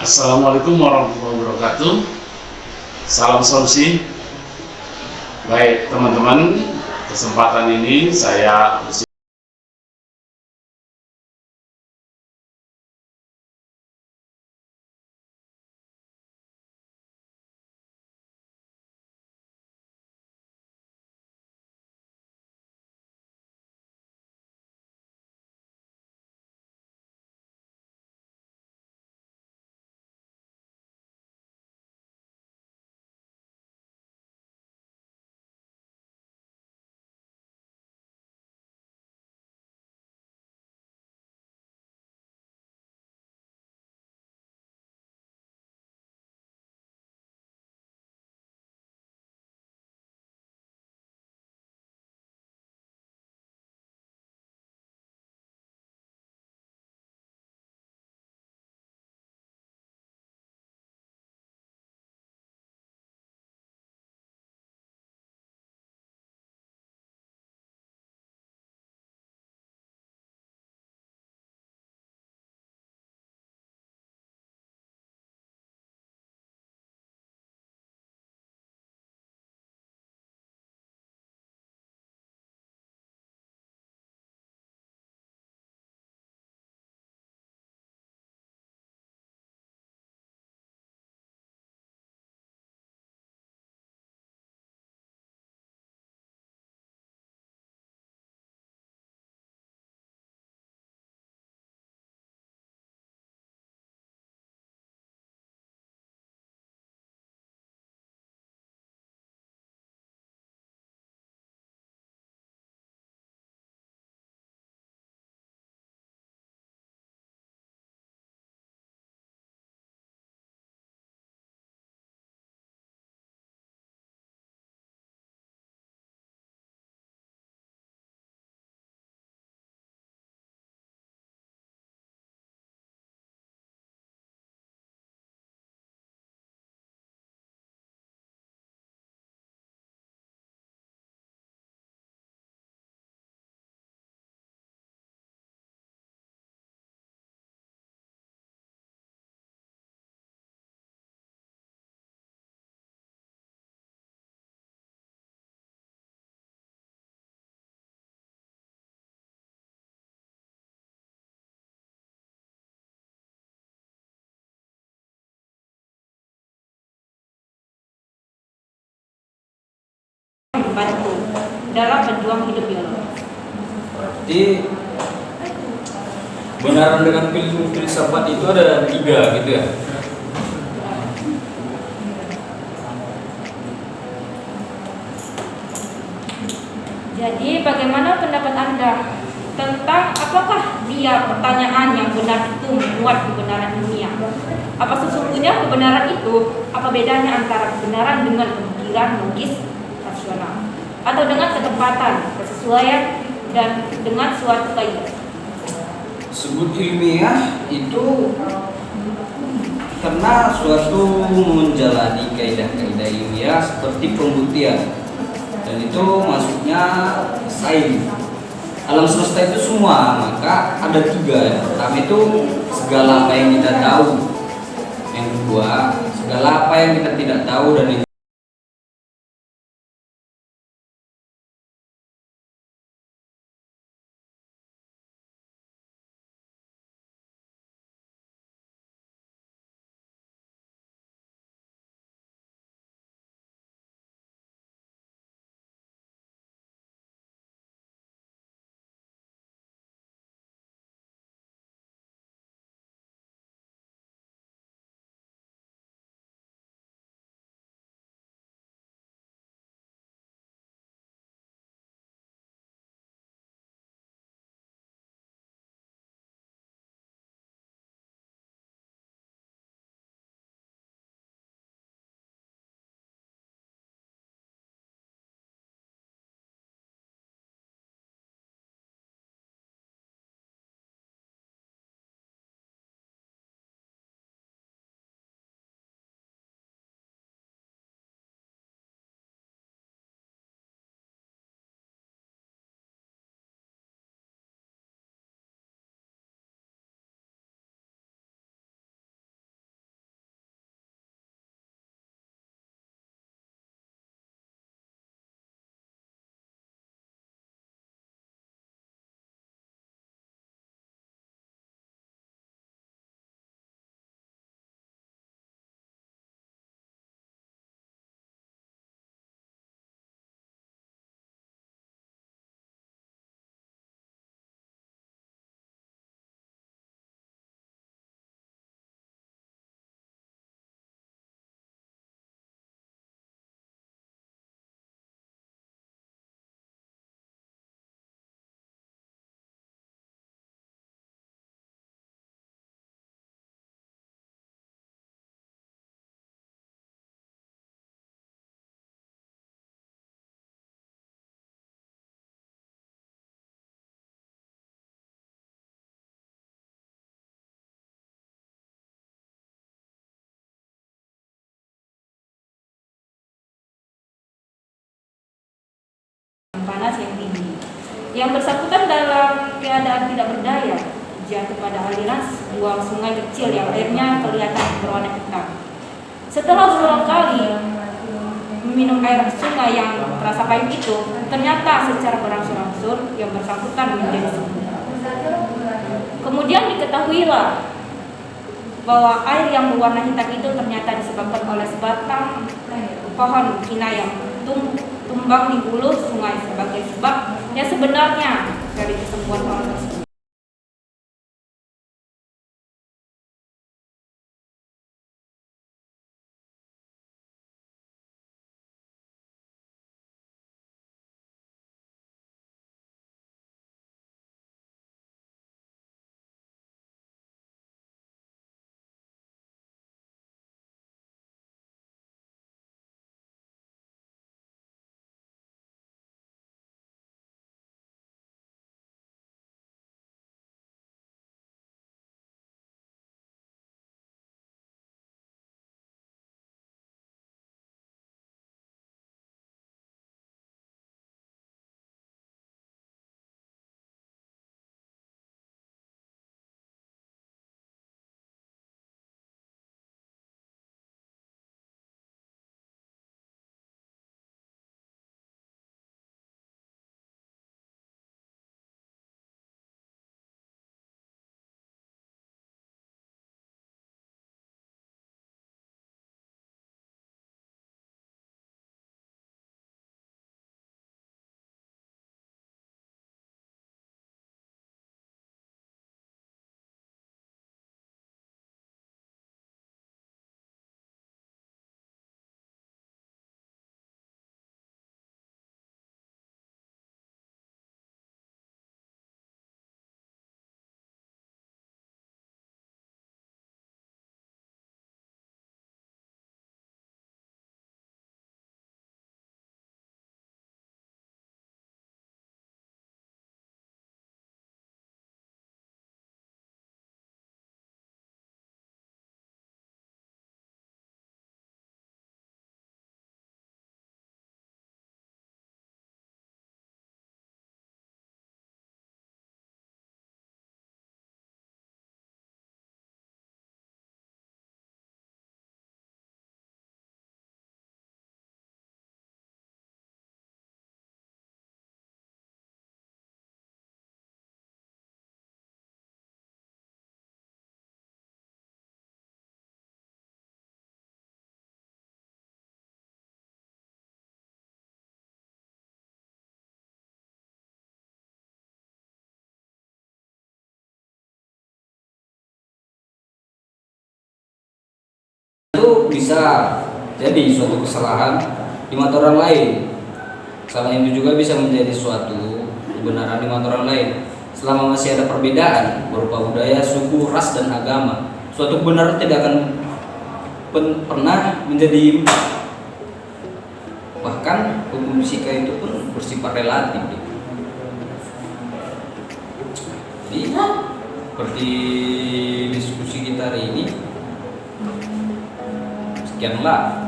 Assalamualaikum warahmatullahi wabarakatuh. Salam solusi. Baik teman-teman, kesempatan ini saya membantu dalam berjuang hidup biologis. Berarti benaran dengan filsafat itu ada 3 gitu ya? Jadi bagaimana pendapat Anda tentang apakah dia pertanyaan yang benar itu memuat kebenaran dunia? Apa sesungguhnya kebenaran itu? Apa bedanya antara kebenaran dengan pemikiran logis rasional, atau dengan ketepatan, kesesuaian, dan dengan suatu kaidah? Sebut ilmiah itu karena suatu menjalani kaidah-kaidah ilmiah seperti pembuktian, dan itu maksudnya sains. Alam semesta itu semua, maka ada 3 ya. Pertama itu segala apa yang kita tahu, yang kedua segala apa yang kita tidak tahu, dan yang panas yang tinggi. Yang bersangkutan dalam keadaan tidak berdaya jatuh pada aliran sebuah sungai kecil yang airnya kelihatan berwarna hitam. Setelah berulang kali meminum air sungai yang terasa pahit itu, ternyata secara berangsur-angsur yang bersangkutan menjadi sembuh. Kemudian diketahuilah bahwa air yang berwarna hitam itu ternyata disebabkan oleh sebatang pohon kina yang tumbang di hulu sungai sebagai sebab yang sebenarnya dari kesembuhan orang tersebut. Itu bisa jadi suatu kesalahan di mata orang lain. Kesalahan itu juga bisa menjadi suatu kebenaran di mata orang lain. Selama masih ada perbedaan berupa budaya, suku, ras, dan agama, suatu kebenaran tidak akan pernah menjadi imbang. Bahkan hukum fisika itu pun bersifat relatif. Jadi seperti diskusi kita hari ini, sekianlah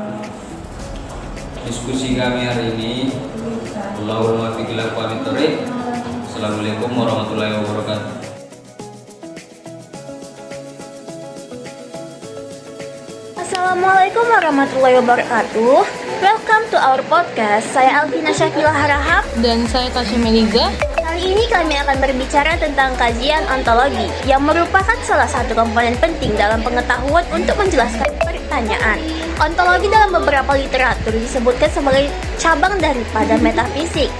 diskusi kami hari ini. Allahumma muwaffiq ila aqwamit thoriq. Assalamualaikum warahmatullahi wabarakatuh. Assalamualaikum warahmatullahi wabarakatuh. Welcome to our podcast. Saya Alvina Syakila Harahap. Dan saya Tasya Meliza. Kali ini kami akan berbicara tentang kajian ontologi yang merupakan salah satu komponen penting dalam pengetahuan untuk menjelaskan pertanyaan. Ontologi dalam beberapa literatur disebutkan sebagai cabang daripada metafisik.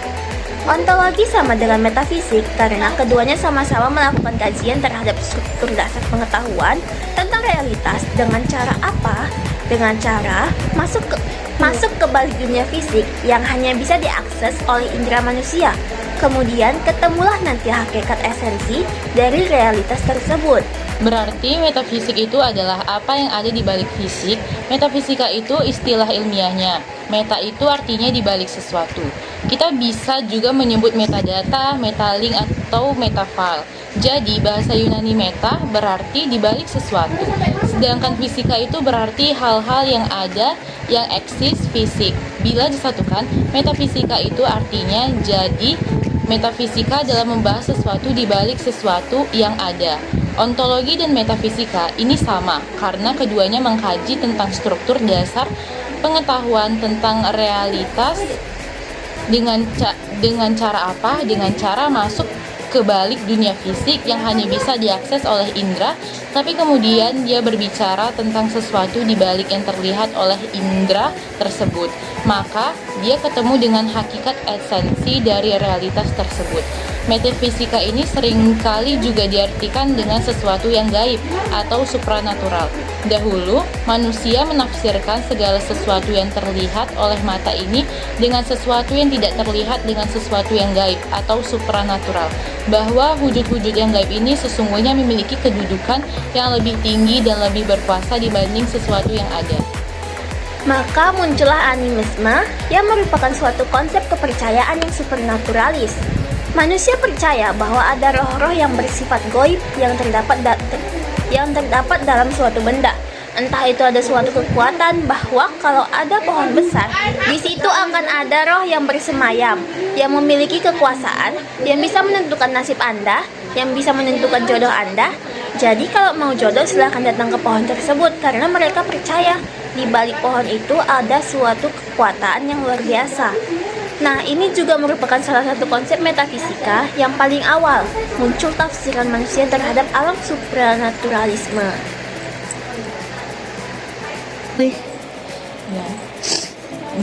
Ontologi sama dengan metafisik karena keduanya sama-sama melakukan kajian terhadap struktur dasar pengetahuan tentang realitas dengan cara apa? Dengan cara masuk ke balik dunia fisik yang hanya bisa diakses oleh indera manusia. Kemudian ketemulah nanti hakikat esensi dari realitas tersebut. Berarti metafisik itu adalah apa yang ada di balik fisik. Metafisika itu istilah ilmiahnya. Meta itu artinya di balik sesuatu. Kita bisa juga menyebut metadata, metalink, atau metafile. Jadi bahasa Yunani meta berarti di balik sesuatu. Sedangkan fisika itu berarti hal-hal yang ada, yang eksis, fisik. Bila disatukan, metafisika itu artinya jadi metafisika dalam membahas sesuatu di balik sesuatu yang ada. Ontologi dan metafisika ini sama karena keduanya mengkaji tentang struktur dasar pengetahuan tentang realitas dengan cara apa? Dengan cara masuk ke balik dunia fisik yang hanya bisa diakses oleh indera, tapi kemudian dia berbicara tentang sesuatu di balik yang terlihat oleh indera tersebut. Maka dia ketemu dengan hakikat esensi dari realitas tersebut. Metafisika ini seringkali juga diartikan dengan sesuatu yang gaib atau supranatural. Dahulu, manusia menafsirkan segala sesuatu yang terlihat oleh mata ini dengan sesuatu yang tidak terlihat dengan sesuatu yang gaib atau supranatural. Bahwa wujud-wujud yang gaib ini sesungguhnya memiliki kedudukan yang lebih tinggi dan lebih berkuasa dibanding sesuatu yang ada. Maka muncullah animisme yang merupakan suatu konsep kepercayaan yang supernaturalis. Manusia percaya bahwa ada roh-roh yang bersifat goib yang terdapat dalam suatu benda. Entah itu ada suatu kekuatan bahwa kalau ada pohon besar, di situ akan ada roh yang bersemayam, yang memiliki kekuasaan, yang bisa menentukan nasib Anda, yang bisa menentukan jodoh Anda. Jadi kalau mau jodoh silahkan datang ke pohon tersebut karena mereka percaya di balik pohon itu ada suatu kekuatan yang luar biasa. Nah, ini juga merupakan salah satu konsep metafisika yang paling awal muncul tafsiran manusia terhadap alam supranaturalisme. Ya.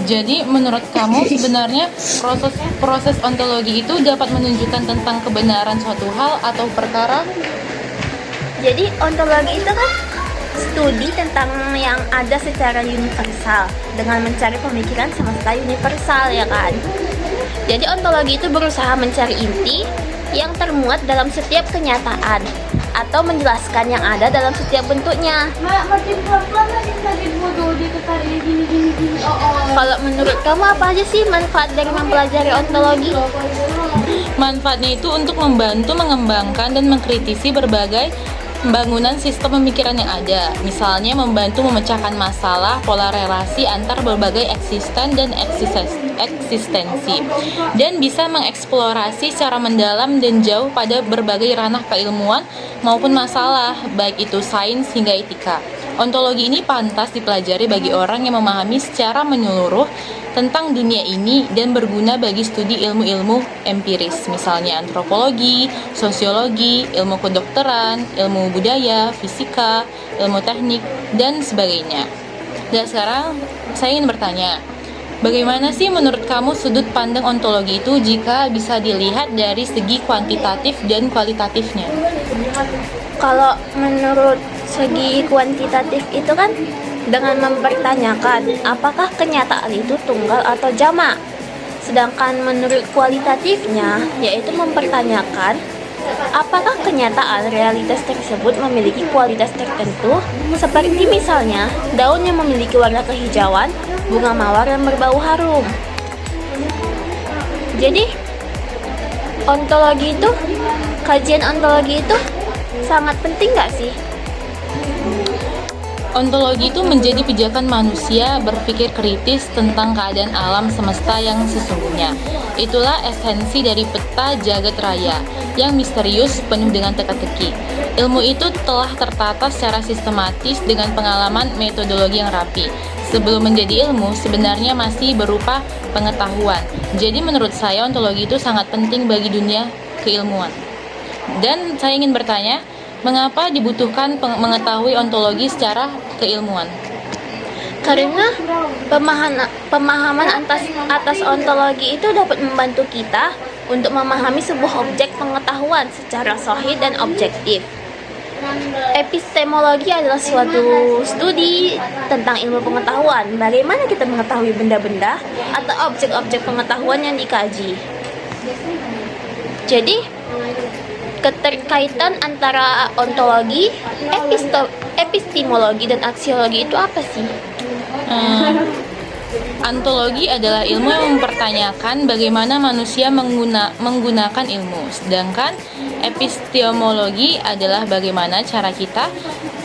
Jadi menurut kamu sebenarnya proses ontologi itu dapat menunjukkan tentang kebenaran suatu hal atau perkara? Jadi ontologi itu kan studi tentang yang ada secara universal dengan mencari pemikiran semesta universal, ya kan? Jadi ontologi itu berusaha mencari inti yang termuat dalam setiap kenyataan atau menjelaskan yang ada dalam setiap bentuknya. Kalau menurut kamu apa aja sih manfaat dari mempelajari ontologi? Manfaatnya itu untuk membantu mengembangkan dan mengkritisi berbagai pembangunan sistem pemikiran yang ada, misalnya membantu memecahkan masalah pola relasi antar berbagai eksisten dan eksistensi, dan bisa mengeksplorasi secara mendalam dan jauh pada berbagai ranah keilmuan maupun masalah, baik itu sains hingga etika. Ontologi ini pantas dipelajari bagi orang yang memahami secara menyeluruh tentang dunia ini dan berguna bagi studi ilmu-ilmu empiris, misalnya antropologi, sosiologi, ilmu kedokteran, ilmu budaya, fisika, ilmu teknik, dan sebagainya. Dan sekarang saya ingin bertanya, bagaimana sih menurut kamu sudut pandang ontologi itu jika bisa dilihat dari segi kuantitatif dan kualitatifnya? Kalau menurut segi kuantitatif itu kan dengan mempertanyakan apakah kenyataan itu tunggal atau jamak. Sedangkan menurut kualitatifnya yaitu mempertanyakan apakah kenyataan realitas tersebut memiliki kualitas tertentu, seperti misalnya daun yang memiliki warna kehijauan, bunga mawar yang berbau harum. Jadi kajian ontologi itu sangat penting gak sih? Ontologi itu menjadi pijakan manusia berpikir kritis tentang keadaan alam semesta yang sesungguhnya. Itulah esensi dari peta jagat raya yang misterius penuh dengan teka-teki. Ilmu itu telah tertata secara sistematis dengan pengalaman metodologi yang rapi. Sebelum menjadi ilmu, sebenarnya masih berupa pengetahuan. Jadi menurut saya ontologi itu sangat penting bagi dunia keilmuan. Dan saya ingin bertanya, mengapa dibutuhkan mengetahui ontologi secara keilmuan? Karena pemahaman atas ontologi itu dapat membantu kita untuk memahami sebuah objek pengetahuan secara sahih dan objektif. Epistemologi adalah suatu studi tentang ilmu pengetahuan, bagaimana kita mengetahui benda-benda atau objek-objek pengetahuan yang dikaji. Jadi, keterkaitan antara ontologi, epistemologi, dan aksiologi itu apa sih? Antologi adalah ilmu yang mempertanyakan bagaimana manusia menggunakan ilmu, sedangkan epistemologi adalah bagaimana cara kita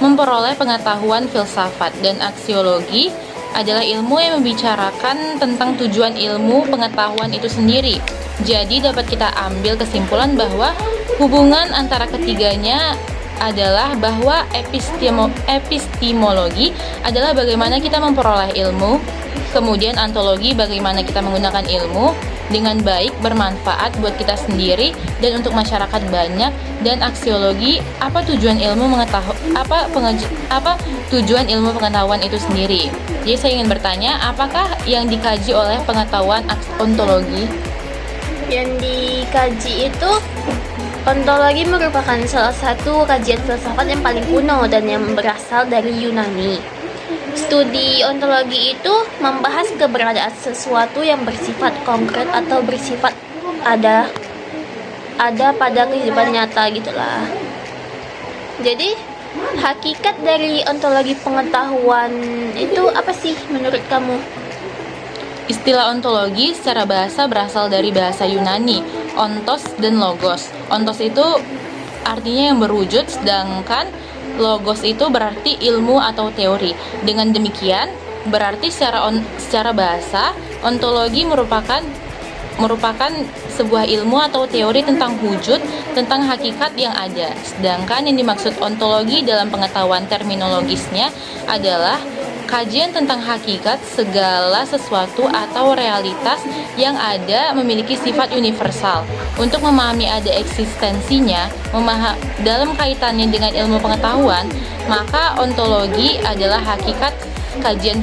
memperoleh pengetahuan filsafat, dan aksiologi adalah ilmu yang membicarakan tentang tujuan ilmu pengetahuan itu sendiri. Jadi dapat kita ambil kesimpulan bahwa hubungan antara ketiganya adalah bahwa epistemologi adalah bagaimana kita memperoleh ilmu, kemudian ontologi bagaimana kita menggunakan ilmu dengan baik, bermanfaat buat kita sendiri dan untuk masyarakat banyak, dan aksiologi apa tujuan ilmu tujuan ilmu pengetahuan itu sendiri. Jadi saya ingin bertanya, apakah yang dikaji oleh pengetahuan ontologi? Yang dikaji itu, ontologi merupakan salah satu kajian filsafat yang paling kuno dan yang berasal dari Yunani. Studi ontologi itu membahas keberadaan sesuatu yang bersifat konkret atau bersifat ada pada kehidupan nyata gitulah. Jadi hakikat dari ontologi pengetahuan itu apa sih menurut kamu? Istilah ontologi secara bahasa berasal dari bahasa Yunani, ontos dan logos. Ontos itu artinya yang berwujud, sedangkan logos itu berarti ilmu atau teori. Dengan demikian, berarti secara bahasa, ontologi merupakan sebuah ilmu atau teori tentang wujud, tentang hakikat yang ada. Sedangkan yang dimaksud ontologi dalam pengetahuan terminologisnya adalah kajian tentang hakikat segala sesuatu atau realitas yang ada memiliki sifat universal. Untuk memahami ada eksistensinya, dalam kaitannya dengan ilmu pengetahuan, maka ontologi adalah hakikat kajian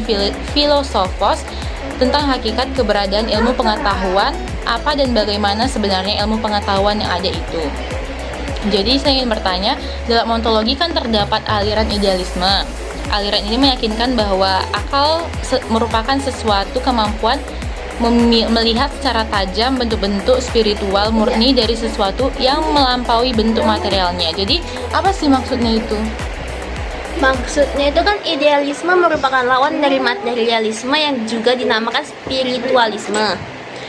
filosofos tentang hakikat keberadaan ilmu pengetahuan, apa dan bagaimana sebenarnya ilmu pengetahuan yang ada itu. Jadi saya ingin bertanya, dalam ontologi kan terdapat aliran idealisme. Aliran ini meyakinkan bahwa akal merupakan sesuatu kemampuan melihat secara tajam bentuk-bentuk spiritual murni dari sesuatu yang melampaui bentuk materialnya. Jadi, apa sih maksudnya itu? Maksudnya itu kan idealisme merupakan lawan dari materialisme yang juga dinamakan spiritualisme.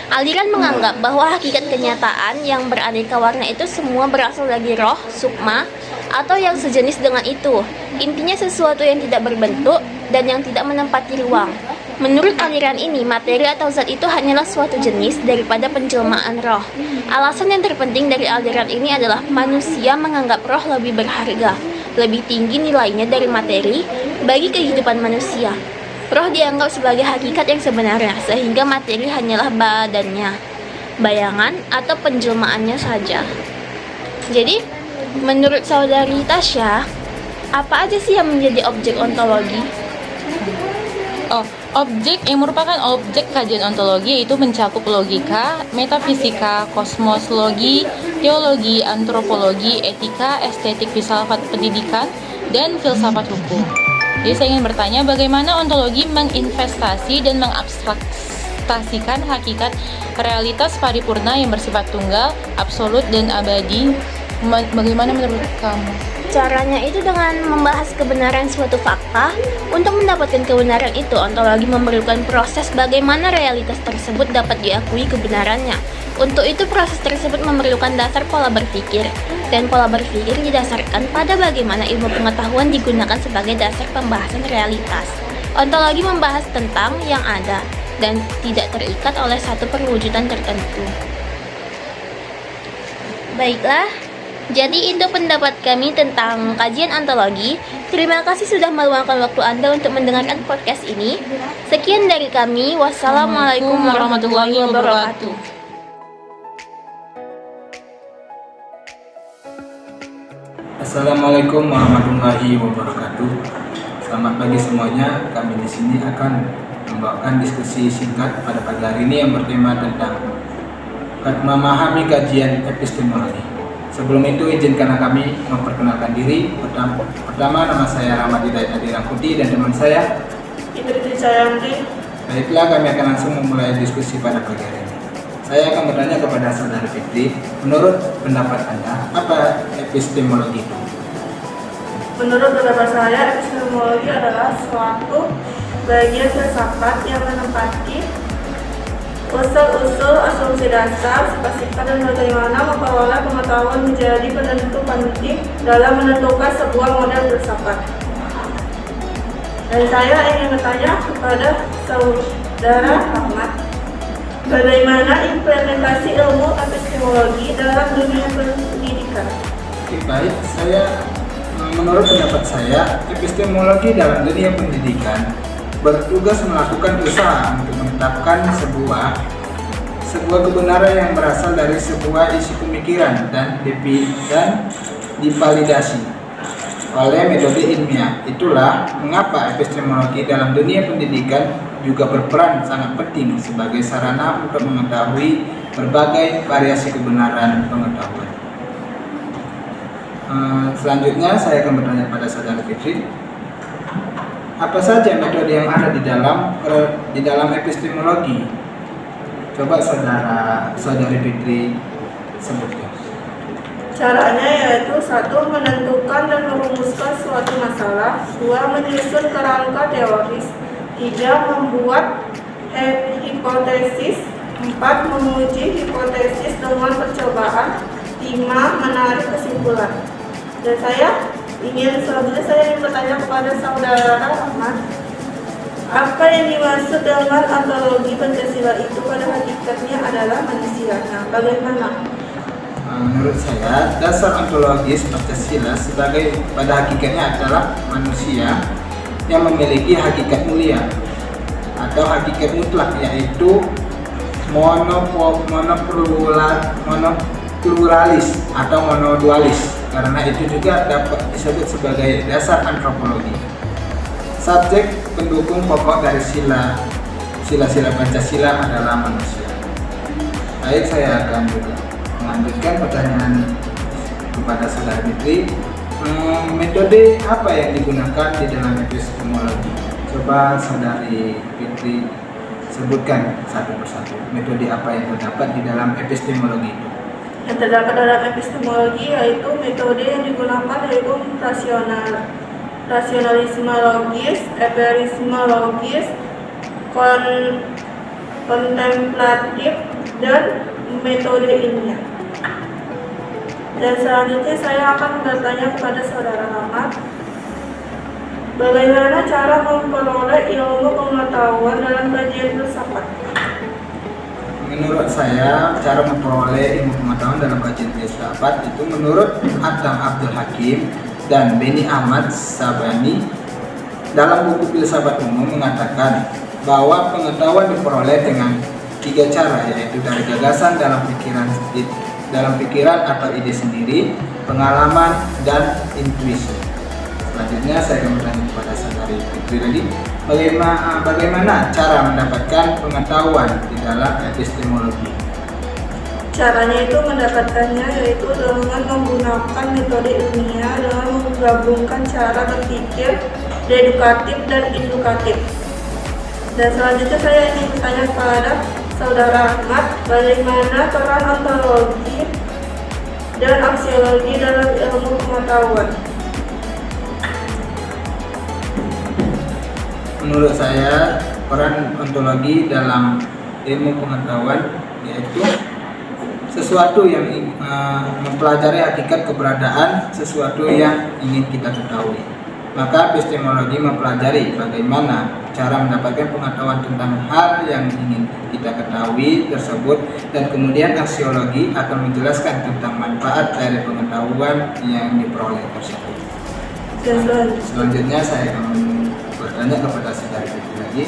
Aliran menganggap bahwa hakikat kenyataan yang beraneka warna itu semua berasal dari roh, sukma, atau yang sejenis dengan itu. Intinya sesuatu yang tidak berbentuk dan yang tidak menempati ruang. Menurut aliran ini, materi atau zat itu hanyalah suatu jenis daripada penjelmaan roh. Alasan yang terpenting dari aliran ini adalah manusia menganggap roh lebih berharga, lebih tinggi nilainya dari materi bagi kehidupan manusia. Roh dianggap sebagai hakikat yang sebenarnya, sehingga materi hanyalah badannya, bayangan atau penjelmaannya saja. Jadi, menurut saudari Tasya, apa aja sih yang menjadi objek ontologi? Objek yang merupakan objek kajian ontologi itu mencakup logika, metafisika, kosmologi, teologi, antropologi, etika, estetik, filsafat pendidikan, dan filsafat hukum. Jadi saya ingin bertanya, bagaimana ontologi menginvestasi dan mengabstraktasikan hakikat realitas paripurna yang bersifat tunggal, absolut, dan abadi? Bagaimana menurut kamu? Caranya itu dengan membahas kebenaran suatu fakta. Untuk mendapatkan kebenaran itu, ontologi memerlukan proses bagaimana realitas tersebut dapat diakui kebenarannya. Untuk itu, proses tersebut memerlukan dasar pola berpikir, dan pola berpikir didasarkan pada bagaimana ilmu pengetahuan digunakan sebagai dasar pembahasan realitas. Ontologi membahas tentang yang ada dan tidak terikat oleh satu perwujudan tertentu. Baiklah, jadi itu pendapat kami tentang kajian ontologi. Terima kasih sudah meluangkan waktu Anda untuk mendengarkan podcast ini. Sekian dari kami. Wassalamualaikum warahmatullahi wabarakatuh. Assalamualaikum warahmatullahi wabarakatuh. Selamat pagi semuanya. Kami di sini akan membawakan diskusi singkat pada pagi hari ini yang bertema tentang memahami kajian epistemologi. Sebelum itu, izinkan kami memperkenalkan diri. Pertama, nama saya Rahmat Hidayat Adi Rangkuti dan teman saya Fitri Sayanti. Baiklah, kami akan langsung memulai diskusi pada pagi hari ini. Saya akan bertanya kepada saudara Fitri, menurut pendapat Anda, apa epistemologi itu? Menurut pendapat saya, epistemologi adalah suatu bagian filsafat yang menempati usul-usul asumsi dasar, sifat-sifat dan bagaimana memperoleh pengetahuan menjadi penentu penting dalam menentukan sebuah model filsafat. Dan saya ingin bertanya kepada Saudara Ahmad, bagaimana implementasi ilmu epistemologi dalam dunia pendidikan? Baik, menurut pendapat saya, epistemologi dalam dunia pendidikan bertugas melakukan usaha untuk menetapkan sebuah kebenaran yang berasal dari sebuah isi pemikiran dan divalidasi oleh metode ilmiah. Itulah mengapa epistemologi dalam dunia pendidikan juga berperan sangat penting sebagai sarana untuk mengetahui berbagai variasi kebenaran pengetahuan. Selanjutnya saya akan bertanya pada Saudara Fitri, apa saja metode yang ada di dalam epistemologi? Coba Saudari Fitri sebutkan. Caranya yaitu 1. Menentukan dan merumuskan suatu masalah. 2. Menyusun kerangka teoris. 3. Membuat hipotesis. 4. Menguji hipotesis dengan percobaan. 5. Menarik kesimpulan. Dan selanjutnya saya ingin bertanya kepada Saudara Ahmad, apa yang dimaksud dengan ontologi Pancasila itu pada hakikatnya adalah manusia. Nah, bagaimana? Menurut saya, dasar ontologis Pancasila pada hakikatnya adalah manusia yang memiliki hakikat mulia atau hakikat mutlak, yaitu monopluralis atau monodualis. Karena itu juga dapat disebut sebagai dasar antropologi. Subjek pendukung pokok dari sila-sila Pancasila adalah manusia. Baik, saya akan juga melanjutkan pertanyaan kepada Saudara Fitri. Metode apa yang digunakan di dalam epistemologi? Coba Saudari Fitri sebutkan satu persatu metode apa yang terdapat di dalam epistemologi itu. Yang terdapat dalam epistemologi yaitu metode yang digunakan yaitu rasionalisme logis, empirisme logis, kontemplatif, dan metode ilmiah. Dan selanjutnya saya akan bertanya kepada Saudara Ahmad, bagaimana cara memperoleh ilmu pengetahuan dalam kajian filsafat? Menurut saya, cara memperoleh ilmu pengetahuan dalam kajian filsafat itu menurut Adam Abdul Hakim dan Beni Ahmad Sabani dalam buku Filsafat Umum mengatakan bahwa pengetahuan diperoleh dengan 3 cara, yaitu dari gagasan dalam pikiran atau ide sendiri, pengalaman, dan intuisi. Selanjutnya saya akan bertanya kepada Saudari Fitri lagi, bagaimana cara mendapatkan pengetahuan di dalam epistemologi? Caranya itu mendapatkannya yaitu dengan menggunakan metode ilmiah dengan menggabungkan cara berpikir dedukatif dan indukatif. Dan selanjutnya saya ingin bertanya kepada Saudara Ahmad, bagaimana peran ontologi dan aksiologi dalam ilmu pengetahuan? Menurut saya, peran ontologi dalam ilmu pengetahuan yaitu sesuatu yang mempelajari hakikat keberadaan sesuatu yang ingin kita ketahui. Maka epistemologi mempelajari bagaimana cara mendapatkan pengetahuan tentang hal yang ingin kita ketahui tersebut, dan kemudian aksiologi akan menjelaskan tentang manfaat dari pengetahuan yang diperoleh tersebut. Selanjutnya saya akan bertanya kepada Saudari Fitri lagi,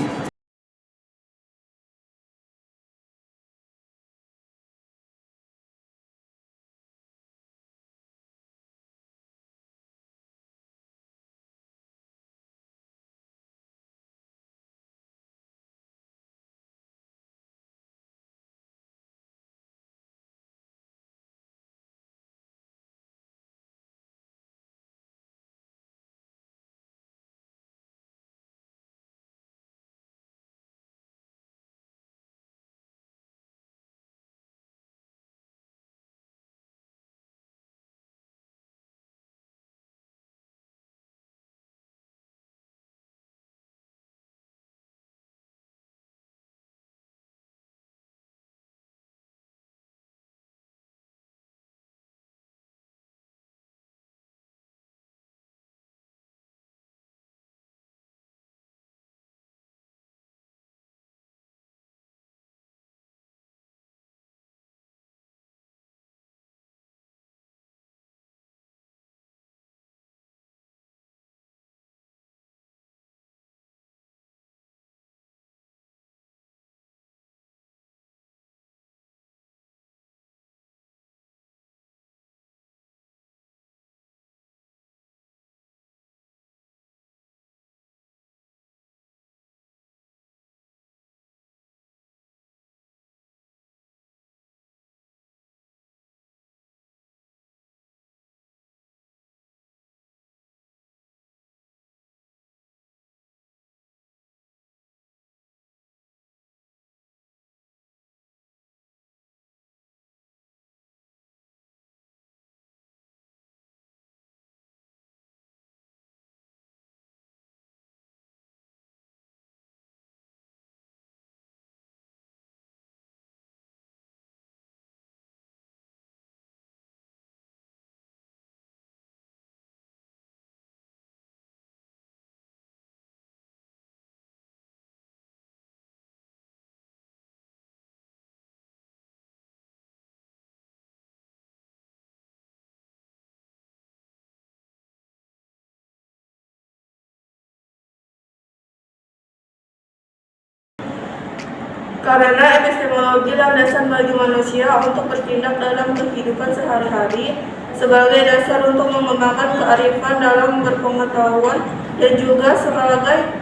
Karena epistemologi landasan bagi manusia untuk bertindak dalam kehidupan sehari-hari sebagai dasar untuk mengembangkan kearifan dalam berpengetahuan dan juga sebagai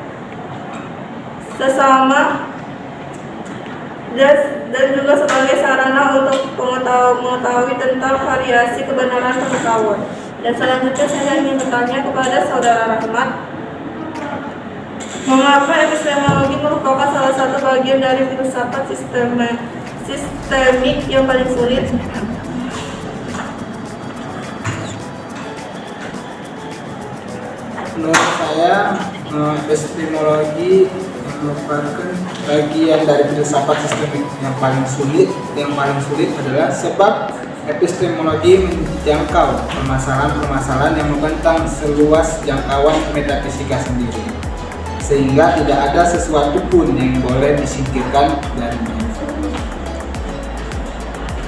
sesama dan juga sebagai sarana untuk mengetahui tentang variasi kebenaran pengetahuan. Dan selanjutnya saya ingin bertanya kepada Saudara Rahmat, mengapa epistemologi merupakan salah satu bagian dari filsafat sistemik yang paling sulit? Menurut saya, epistemologi merupakan bagian dari filsafat sistemik yang paling sulit. Yang paling sulit adalah sebab epistemologi menjangkau permasalahan-permasalahan yang membentang seluas jangkauan metafisika sendiri, sehingga tidak ada sesuatu pun yang boleh disingkirkan darinya.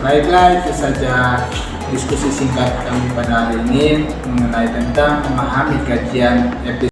Baiklah, itu saja diskusi singkat kami pada hari ini mengenai tentang memahami kajian epistemologi.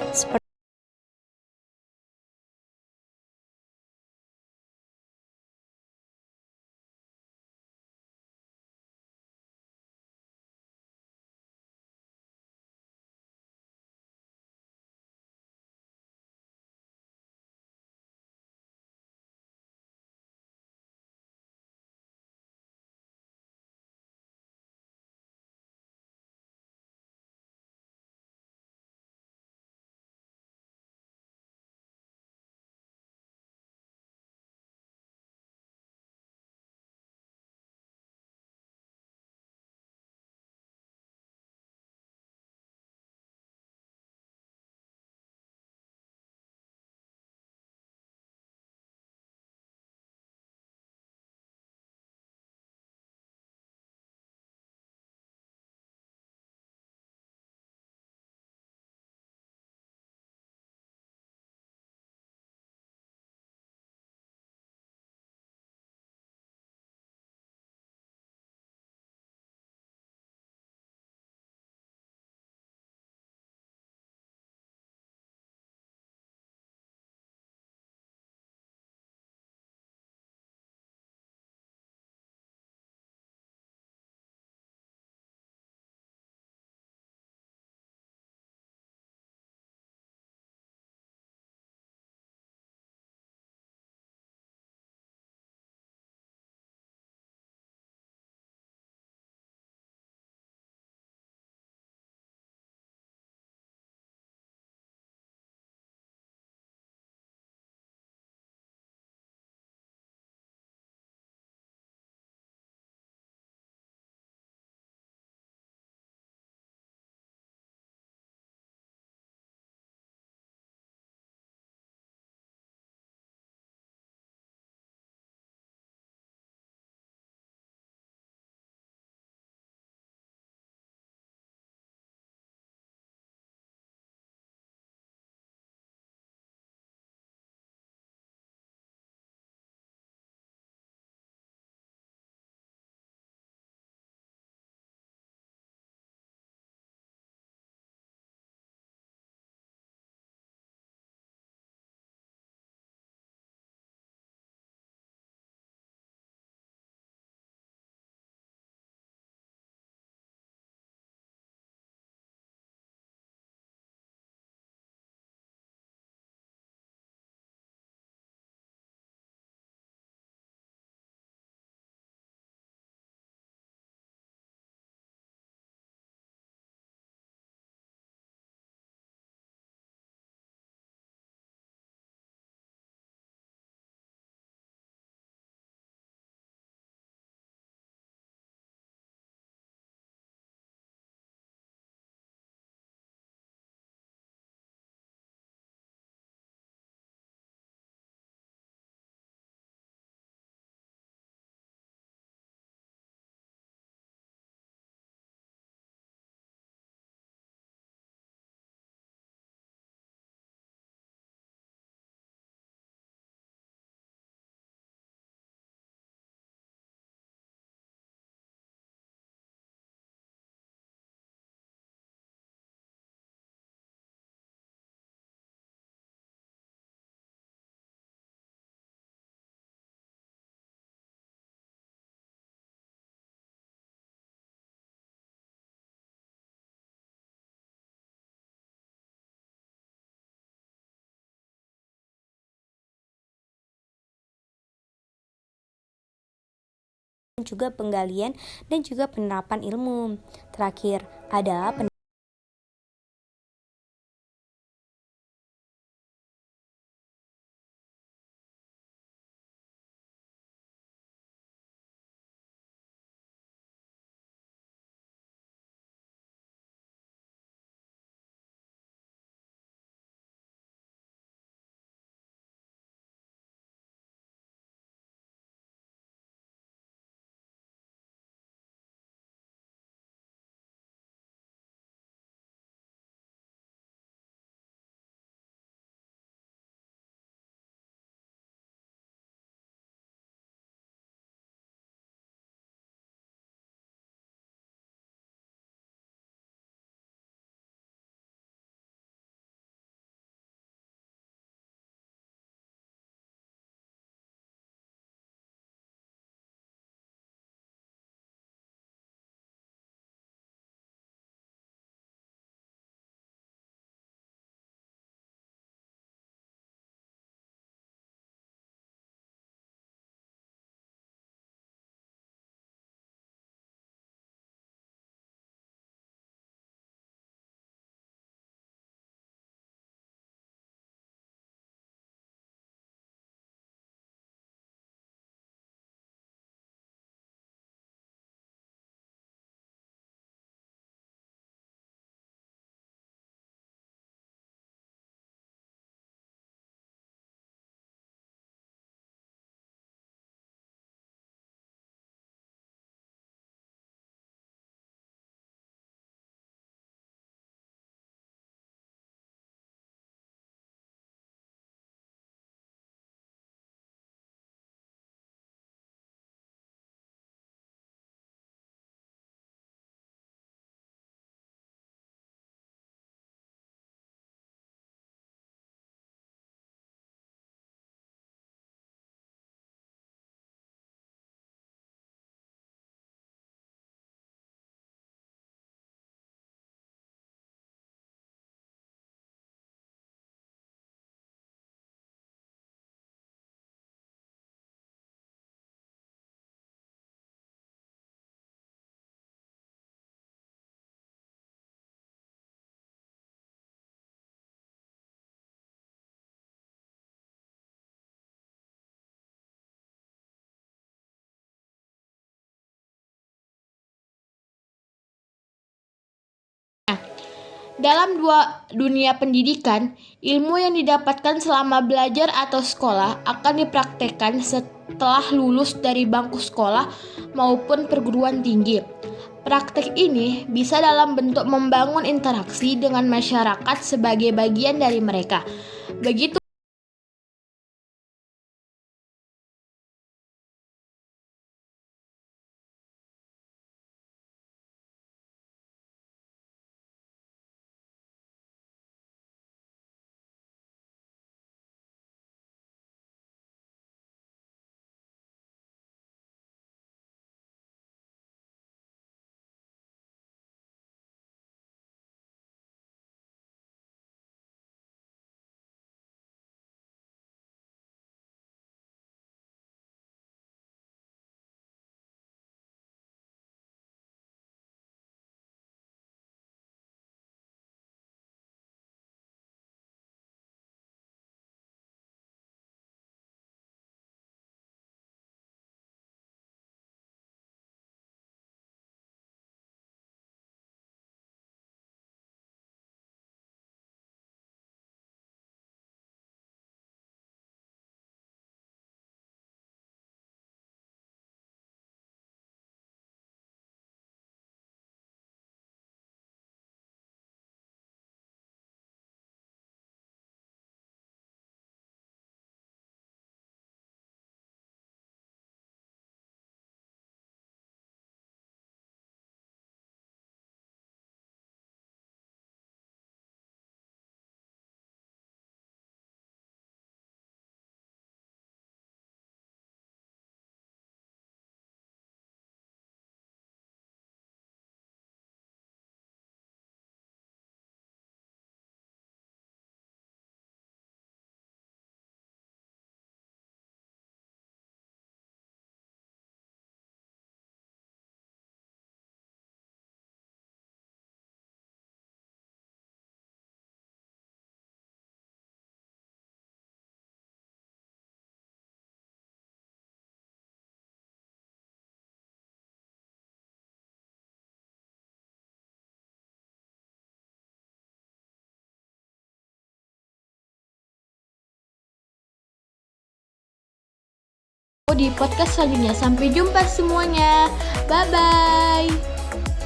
Seperti juga penggalian dan juga penerapan ilmu. Terakhir adalah dalam dunia pendidikan, ilmu yang didapatkan selama belajar atau sekolah akan dipraktekkan setelah lulus dari bangku sekolah maupun perguruan tinggi. Praktek ini bisa dalam bentuk membangun interaksi dengan masyarakat sebagai bagian dari mereka. Begitu di podcast selanjutnya. Sampai jumpa semuanya. Bye-bye.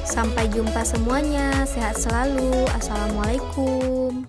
Sampai jumpa semuanya, sehat selalu. Assalamualaikum.